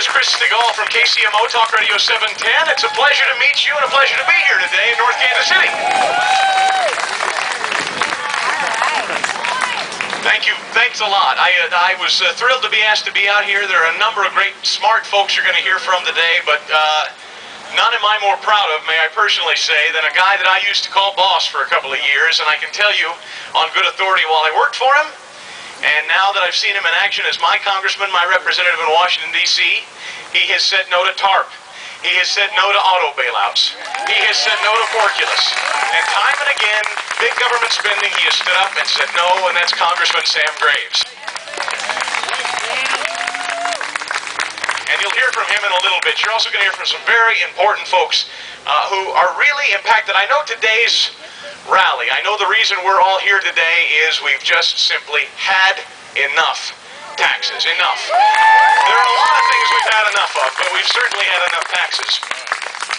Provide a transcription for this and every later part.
is Chris Stigall from KCMO Talk Radio 710. It's a pleasure to meet you and a pleasure to be here today in North Kansas City. Thank you. Thanks a lot. I was thrilled to be asked to be out here. There are a number of great, smart folks you're going to hear from today, but none am I more proud of, may I personally say, than a guy that I used to call boss for a couple of years, and I can tell you on good authority while I worked for him, and now that I've seen him in action as my congressman, my representative in Washington, D.C., he has said no to TARP. He has said no to auto bailouts. He has said no to Porculus. And time and again, big government spending, he has stood up and said no, and that's Congressman Sam Graves. And you'll hear from him in a little bit. You're also going to hear from some very important folks who are really impacted. I know today's rally, I know the reason we're all here today is we've just simply had enough taxes. Enough. There are a lot of things we've had enough of, but we've certainly had enough taxes.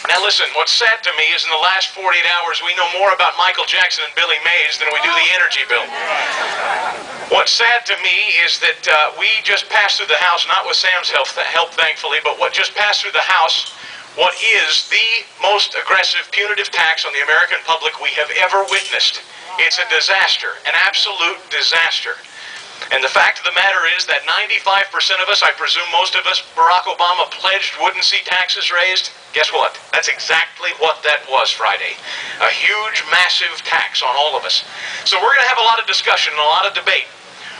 Now listen, what's sad to me is in the last 48 hours we know more about Michael Jackson and Billy Mays than we do the energy bill. What's sad to me is that we just passed through the House, not with Sam's help thankfully, but what just passed through the House, what is the most aggressive punitive tax on the American public we have ever witnessed. It's a disaster, an absolute disaster. And the fact of the matter is that 95% of us, I presume most of us, Barack Obama pledged wouldn't see taxes raised. Guess what? That's exactly what that was Friday. A huge, massive tax on all of us. So we're going to have a lot of discussion and a lot of debate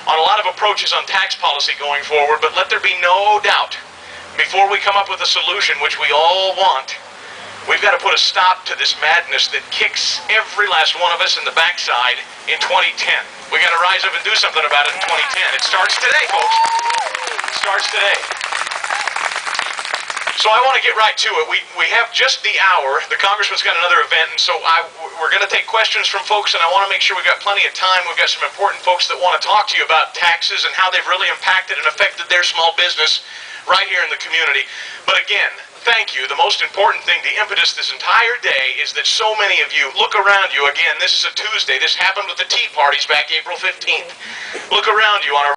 on a lot of approaches on tax policy going forward, but let there be no doubt, before we come up with a solution, which we all want, we've got to put a stop to this madness that kicks every last one of us in the backside in 2010. We got to rise up and do something about it in 2010. It starts today, folks. It starts today. So I want to get right to it. We have just the hour. The Congressman's got another event, and so we're going to take questions from folks, and I want to make sure we've got plenty of time. We've got some important folks that want to talk to you about taxes and how they've really impacted and affected their small business right here in the community. But again, thank you. The most important thing, the impetus this entire day is that so many of you, look around you. Again, this is a Tuesday. This happened with the Tea Parties back April 15th. Look around you on our